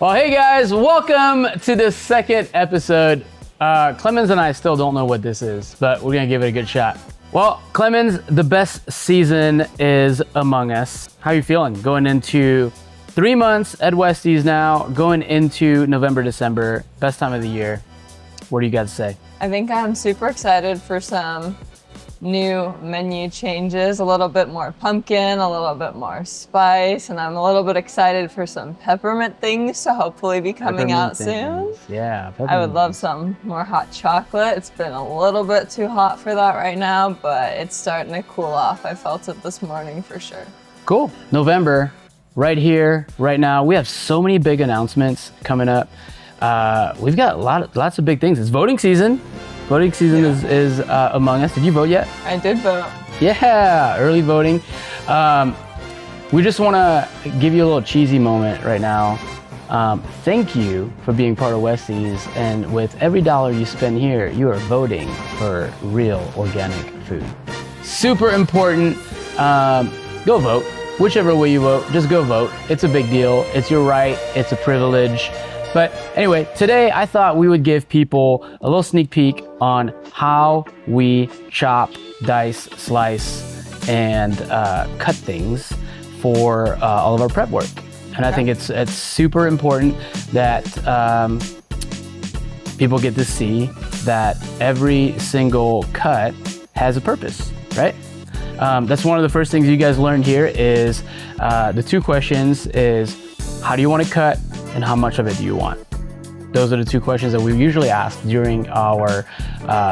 Well, hey guys, welcome to the second episode. Clemens and I still don't know what this is, but we're gonna give it a good shot. Well, Clemens, the best season is among us. How are you feeling going into 3 months at Westy's now, going into November, December, best time of the year? What do you got to say? I think I'm super excited for some new menu changes, a little bit more pumpkin, a little bit more spice, and I'm a little bit excited for some peppermint things to hopefully be coming out soon. Yeah, I would love some more hot chocolate. It's been a little bit too hot for that right now, but it's starting to cool off. I felt it this morning for sure. Cool. November, right here, right now. We have so many big announcements coming up. We've got lots of big things. It's voting season. Voting season is among us. Did you vote yet? I did vote. Yeah, early voting. We just want to give you a little cheesy moment right now. Thank you for being part of Westy's, and with every dollar you spend here, you are voting for real organic food. Super important. Go vote. Whichever way you vote, just go vote. It's a big deal. It's your right. It's a privilege. But anyway, today I thought we would give people a little sneak peek on how we chop, dice, slice, and cut things for all of our prep work. And I think it's super important that people get to see that every single cut has a purpose, right? That's one of the first things you guys learned here is the two questions is, how do you want to cut? And how much of it do you want? Those are the two questions that we usually ask during our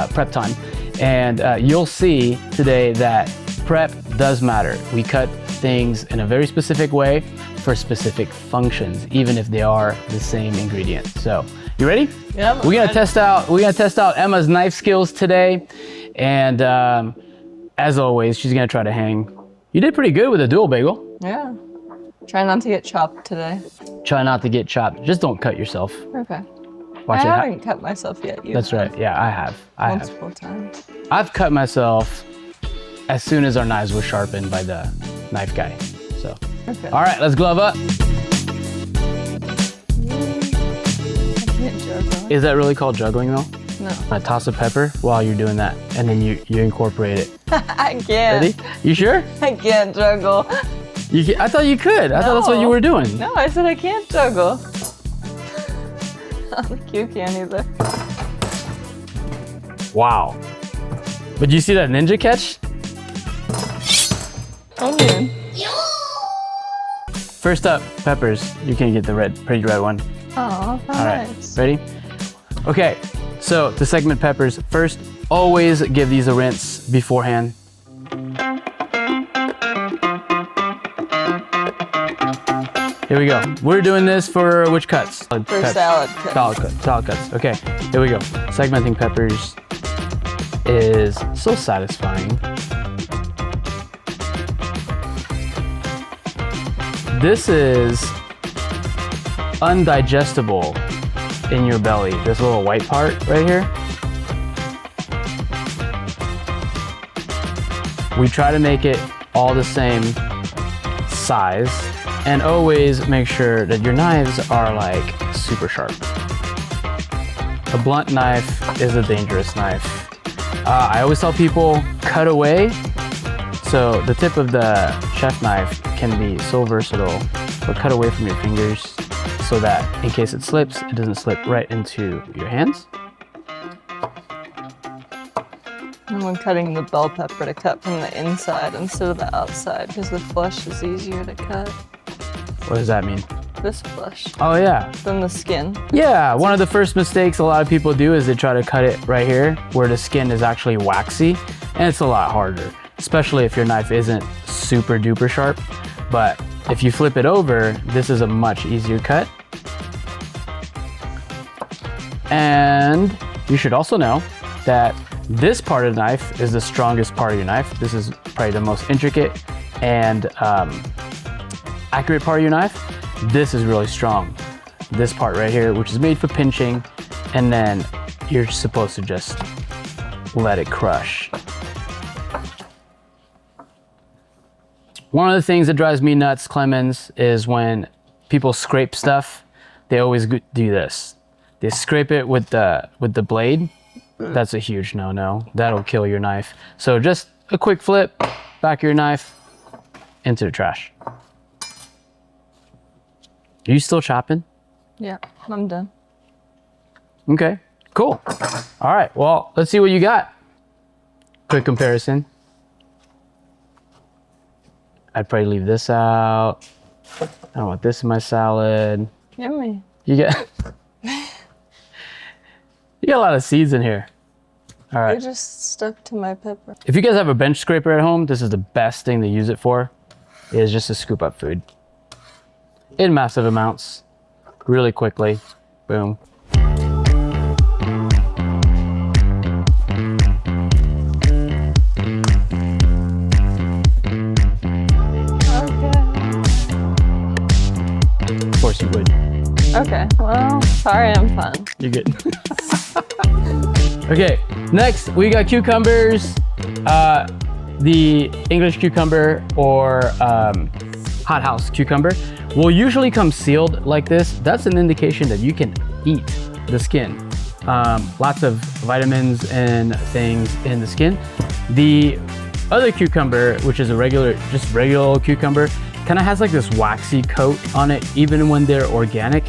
prep time. And you'll see today that prep does matter. We cut things in a very specific way for specific functions, even if they are the same ingredient. So, you ready? Yeah. We're gonna test out Emma's knife skills today. And as always, she's gonna try to hang. You did pretty good with a dual bagel. Yeah. Try not to get chopped today. Try not to get chopped. Just don't cut yourself. Okay. Watch I it. haven't cut myself yet. That's right. Yeah, I have. Multiple times. I've cut myself as soon as our knives were sharpened by the knife guy. So, Okay. all right, let's glove up. I can't juggle. Is that really called juggling though? No. I toss a pepper while you're doing that, and then you incorporate it. I can't. Ready? You sure? I can't juggle. I thought you could. I thought that's what you were doing. No, I said I can't juggle. I don't think you can either. Wow. But do you see that ninja catch? Oh man. First up, peppers. You can get the pretty red one. Oh, All right, nice. ready? Okay, so to segment peppers, first, always give these a rinse beforehand. Here we go. We're doing this for which cuts? For salad cuts. Salad cuts. Okay, here we go. Segmenting peppers is so satisfying. This is undigestible in your belly. This little white part right here. We try to make it all the same size, and always make sure that your knives are like super sharp. A blunt knife is a dangerous knife. I always tell people cut away. So the tip of the chef knife can be so versatile, but cut away from your fingers so that in case it slips, it doesn't slip right into your hands. And when cutting the bell pepper, to cut from the inside instead of the outside because the flesh is easier to cut. What does that mean? This flesh Oh yeah. than the skin. Yeah, one of the first mistakes a lot of people do is they try to cut it right here where the skin is actually waxy, and it's a lot harder, especially if your knife isn't super duper sharp. But if you flip it over, this is a much easier cut. And you should also know that this part of the knife is the strongest part of your knife. This is probably the most intricate and accurate part of your knife. This is really strong. This part right here, which is made for pinching, and then you're supposed to just let it crush. One of the things that drives me nuts, Clemens, is when people scrape stuff they always do this. They scrape it with the blade. That's a huge no-no. That'll kill your knife. So just a quick flip, back of your knife, into the trash. Are you still chopping? Yeah, I'm done. Okay, cool. All right, well, let's see what you got. Quick comparison. I'd probably leave this out. I don't want this in my salad. Yummy. You got you got a lot of seeds in here. All right. They just stuck to my pepper. If you guys have a bench scraper at home, this is the best thing to use it for, is just to scoop up food. In massive amounts, really quickly. Boom. Of course you would. Okay, well, sorry I'm fun. You're good. Okay, next we got cucumbers. The English cucumber or hothouse cucumber will usually come sealed like this. That's an indication that you can eat the skin. Lots of vitamins and things in the skin. The other cucumber, which is just regular old cucumber, kind of has like this waxy coat on it, even when they're organic.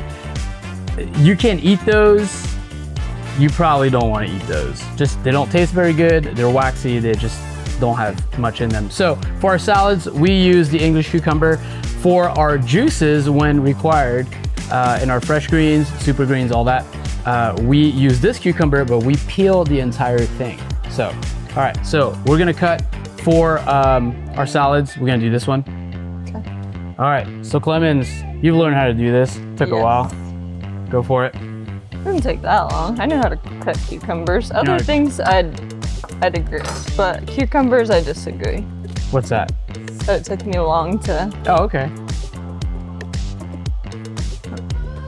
You can't eat those. You probably don't want to eat those. They don't taste very good. They're waxy. They just don't have much in them. So for our salads, we use the English cucumber. For our juices, when required, in our fresh greens, super greens, all that, we use this cucumber, but we peel the entire thing. So, all right, so we're gonna cut for our salads. We're gonna do this one. Okay. All right, so Clemens, you've learned how to do this. Took a while. Go for it. It didn't take that long. I know how to cut cucumbers. Other things I'd agree, but cucumbers I disagree. What's that? So it took me long to. Oh, okay.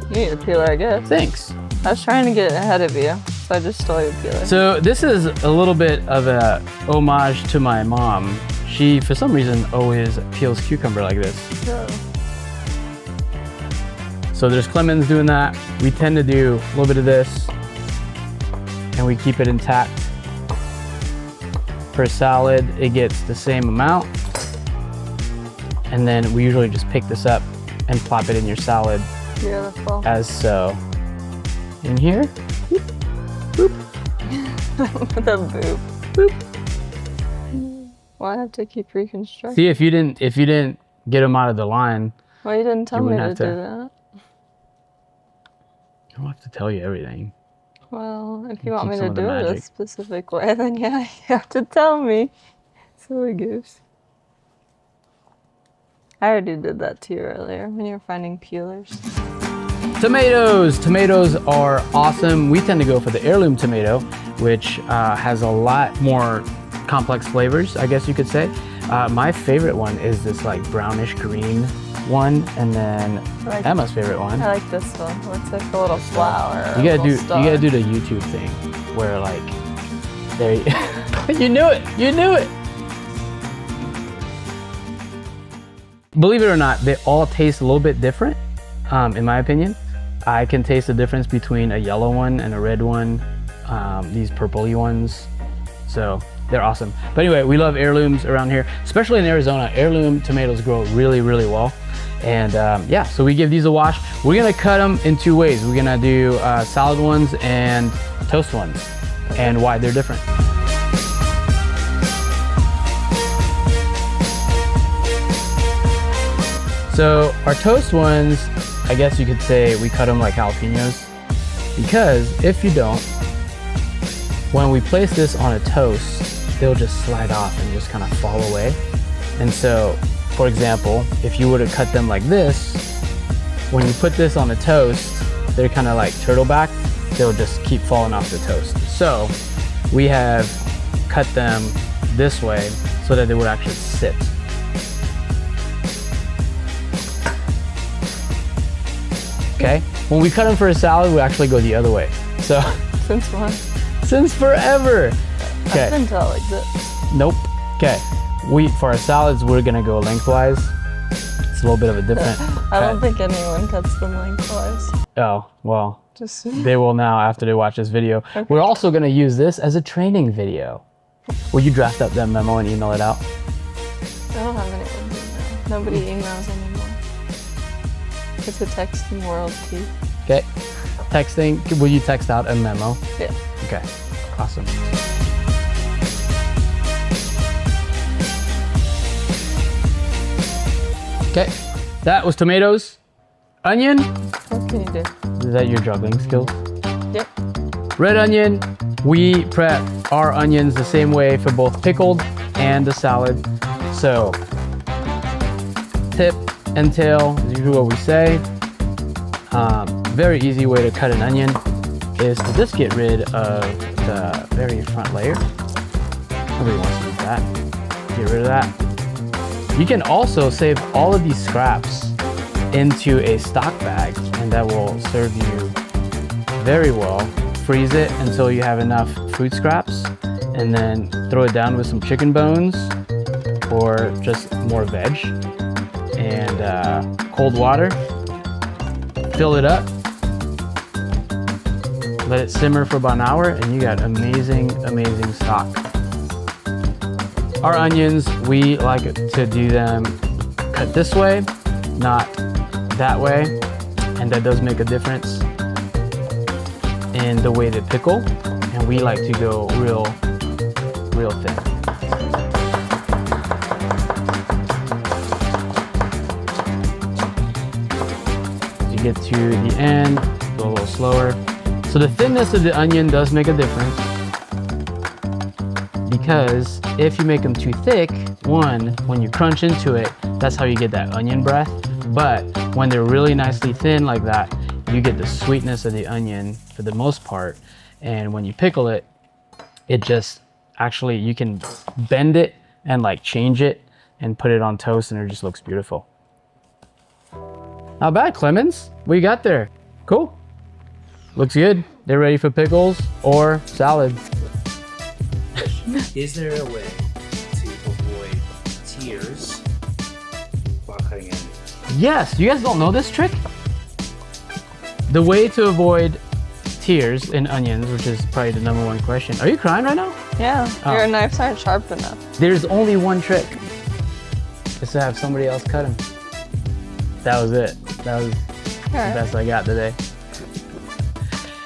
You need a peeler, I guess. Thanks. I was trying to get ahead of you, so I just stole your peeler. So this is a little bit of a homage to my mom. She, for some reason, always peels cucumber like this. So there's Clemens doing that. We tend to do a little bit of this, and we keep it intact. For salad, it gets the same amount. And then we usually just pick this up and plop it in your salad. Beautiful. As so. In here. Boop. With a boop. Boop. Well, I have to keep reconstructing. See, if you didn't get them out of the line. Well, you didn't tell me to do to. that. I don't have to tell you everything. Well, if you want me Keep to some do of the it a magic. specific way, then yeah, you have to tell me. Silly goose. I already did that to you earlier when you were finding peelers. Tomatoes. Tomatoes are awesome. We tend to go for the heirloom tomato, which has a lot more complex flavors, I guess you could say. My favorite one is this like brownish green one, and then Emma's favorite one. I like this one. Looks like a little flower. You gotta do the YouTube thing where like there you knew it. You knew it. Believe it or not, they all taste a little bit different, in my opinion. I can taste the difference between a yellow one and a red one, these purpley ones. So they're awesome. But anyway, we love heirlooms around here, especially in Arizona. Heirloom tomatoes grow really, really well. And yeah, so we give these a wash. We're gonna cut them in two ways. We're gonna do salad ones and toast ones, and why they're different. So our toast ones, I guess you could say we cut them like jalapenos, because if you don't, when we place this on a toast, they'll just slide off and just kind of fall away. And so, for example, if you were to cut them like this, when you put this on a toast, they're kind of like turtleback. They'll just keep falling off the toast. So we have cut them this way so that they would actually sit. Okay? When we cut them for a salad, we actually go the other way. So Since when? since forever. Okay. I've been taught like this. Nope. Okay. For our salads, we're gonna go lengthwise. It's a little bit of a different I don't cut. think anyone cuts them lengthwise. Oh, well, Just they will now after they watch this video. Okay. We're also gonna use this as a training video. Will you draft up that memo and email it out? I don't have anyone email. Nobody emails anymore. It's a texting world, Keith. Okay. Texting, will you text out a memo? Yeah. Okay, awesome. Okay, that was tomatoes, onion. What can you do? Is that your juggling skills? Yep. Red onion. We prep our onions the same way for both pickled and the salad. So, tip and tail is usually what we say. Very easy way to cut an onion is to just get rid of the very front layer. Nobody wants to eat that. Get rid of that. You can also save all of these scraps into a stock bag, and that will serve you very well. Freeze it until you have enough food scraps, and then throw it down with some chicken bones or just more veg and cold water. Fill it up, let it simmer for about an hour, and you got amazing, amazing stock. Our onions, we like to do them cut this way, not that way, and that does make a difference in the way they pickle, and we like to go real thin. Get to the end, go a little slower. So the thinness of the onion does make a difference, because if you make them too thick, one, when you crunch into it, that's how you get that onion breath. But when they're really nicely thin like that, you get the sweetness of the onion for the most part. And when you pickle it, it just actually, you can bend it and like change it and put it on toast, and it just looks beautiful. Not bad, Clemens. What you got there? Cool. Looks good. They're ready for pickles or salad. Is there a way to avoid tears while cutting onions? Yes, you guys don't know this trick? The way to avoid tears in onions, which is probably the #1 question. Are you crying right now? Yeah, Oh. your knives aren't sharp enough. There's only one trick. It's to have somebody else cut them. That was it. That was the best I got today.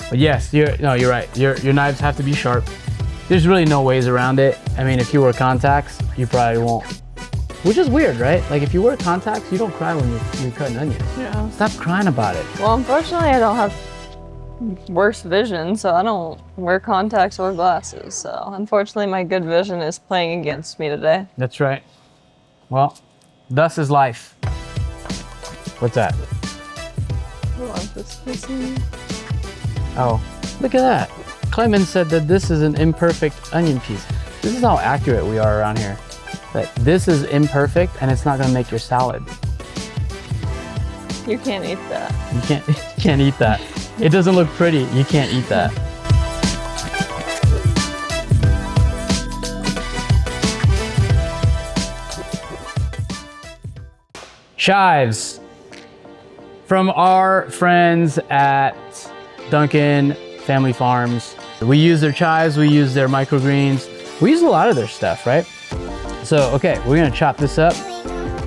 But yes, you're right. Your knives have to be sharp. There's really no ways around it. I mean, if you wear contacts, you probably won't. Which is weird, right? Like if you wear contacts, you don't cry when you're cutting onions. Yeah. Stop crying about it. Well, unfortunately, I don't have worse vision, so I don't wear contacts or glasses. So unfortunately, my good vision is playing against me today. That's right. Well, thus is life. What's that? Oh, look at that. Clemens said that this is an imperfect onion piece. This is how accurate we are around here. That this is imperfect and it's not gonna make your salad. You can't eat that. You can't eat that. It doesn't look pretty. You can't eat that. Chives from our friends at Duncan Family Farms. We use their chives, we use their microgreens. We use a lot of their stuff, right? So, okay, we're gonna chop this up.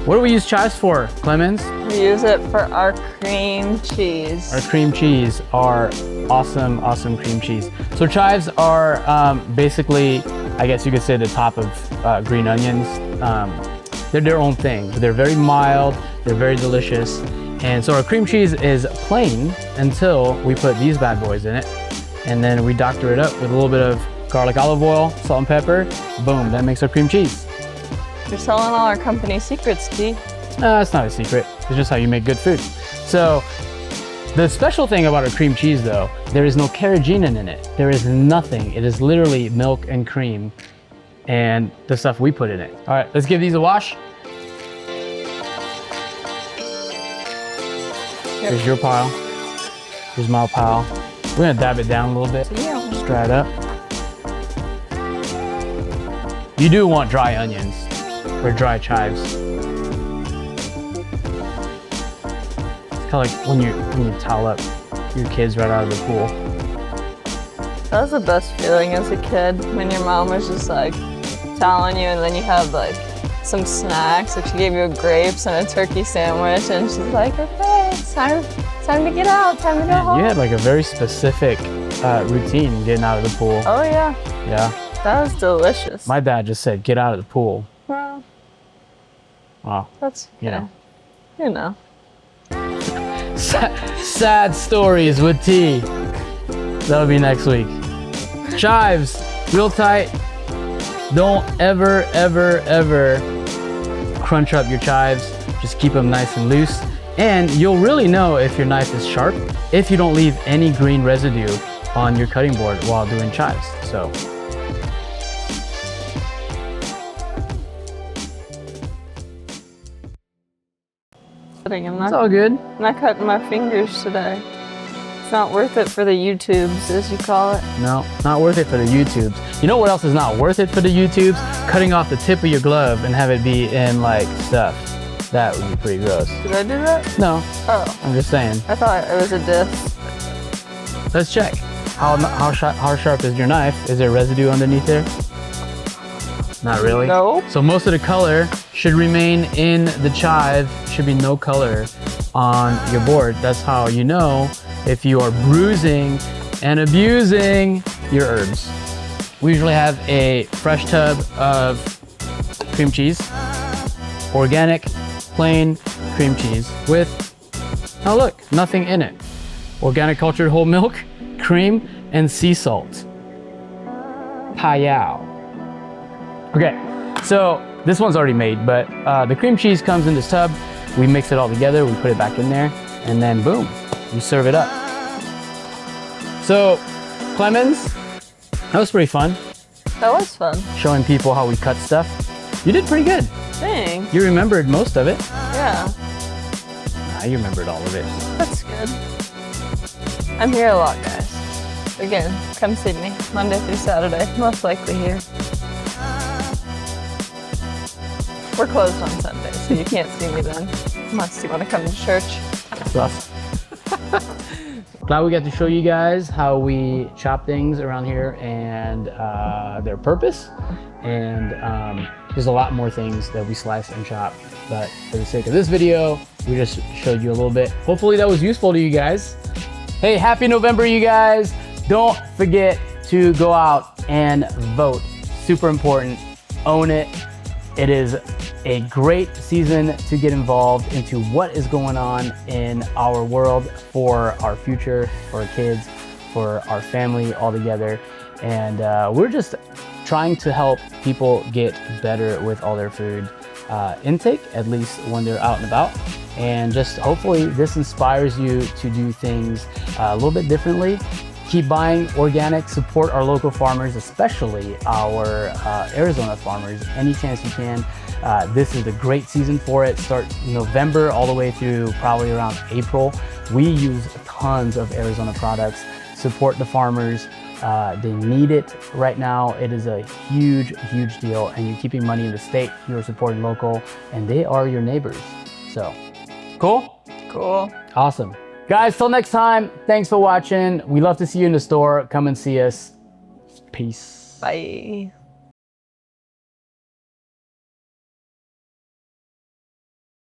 What do we use chives for, Clemens? We use it for our cream cheese. Our cream cheese, our awesome, awesome cream cheese. So chives are basically, I guess you could say, the top of green onions. They're their own thing. They're very mild, they're very delicious. And so our cream cheese is plain until we put these bad boys in it. And then we doctor it up with a little bit of garlic olive oil, salt and pepper. Boom, that makes our cream cheese. You're selling all our company secrets, T. It's not a secret. It's just how you make good food. So the special thing about our cream cheese though, there is no carrageenan in it. There is nothing. It is literally milk and cream and the stuff we put in it. All right, let's give these a wash. Yep. Here's your pile. Here's my pile. We're gonna dab it down a little bit. Yeah. Just dry it up. You do want dry onions or dry chives. It's kind of like when you towel up your kids right out of the pool. That was the best feeling as a kid when your mom was just like telling you, and then you had like some snacks. Like she gave you grapes and a turkey sandwich, and she's like, "Okay, it's time to get out, time to go home." You had like a very specific routine getting out of the pool. Oh yeah, Yeah. that was delicious. My dad just said, "Get out of the pool." Well, Wow. that's You know. you know. Sad stories with T. That'll be next week. Chives, real tight. Don't ever, ever, ever crunch up your chives. Just keep them nice and loose. And you'll really know if your knife is sharp if you don't leave any green residue on your cutting board while doing chives. So. It's all good. I'm not cutting my fingers today. It's not worth it for the YouTubes, as you call it. No, not worth it for the YouTubes. You know what else is not worth it for the YouTubes? Cutting off the tip of your glove and have it be in like stuff. That would be pretty gross. Did I do that? No, Oh, I'm just saying. I thought it was a disc. Let's check. How sharp is your knife? Is there residue underneath there? Not really. No. So most of the color should remain in the chive. Should be no color on your board. That's how you know if you are bruising and abusing your herbs. We usually have a fresh tub of cream cheese, organic, plain cream cheese with, oh look, nothing in it. Organic cultured whole milk, cream, and sea salt. Payao. Okay, so this one's already made, but the cream cheese comes in this tub. We mix it all together, we put it back in there, and then boom, you serve it up. So, Clemens, that was pretty fun. That was fun. Showing people how we cut stuff. You did pretty good. Thanks. You remembered most of it. Yeah, Nah, you remembered all of it. that's good. I'm here a lot, guys. Again, come see me Monday through Saturday. Most likely here. We're closed on Sunday, so you can't see me then, unless you want to come to church. Rough. Glad we got to show you guys how we chop things around here and their purpose. And there's a lot more things that we slice and chop, but for the sake of this video, we just showed you a little bit. Hopefully that was useful to you guys. Hey, happy November, you guys. Don't forget to go out and vote. Super important. Own it. It is a great season to get involved into what is going on in our world for our future, for our kids, for our family all together. And we're just trying to help people get better with all their food intake, at least when they're out and about. And just hopefully this inspires you to do things a little bit differently. Keep buying organic, support our local farmers, especially our Arizona farmers, any chance you can. This is a great season for it. Start November all the way through probably around April. We use tons of Arizona products. Support the farmers. They need it right now. It is a huge, huge deal. And you're keeping money in the state. You are supporting local, and they are your neighbors. So, cool? Cool. Awesome. Guys, till next time, thanks for watching. We love to see you in the store. Come and see us. Peace. Bye.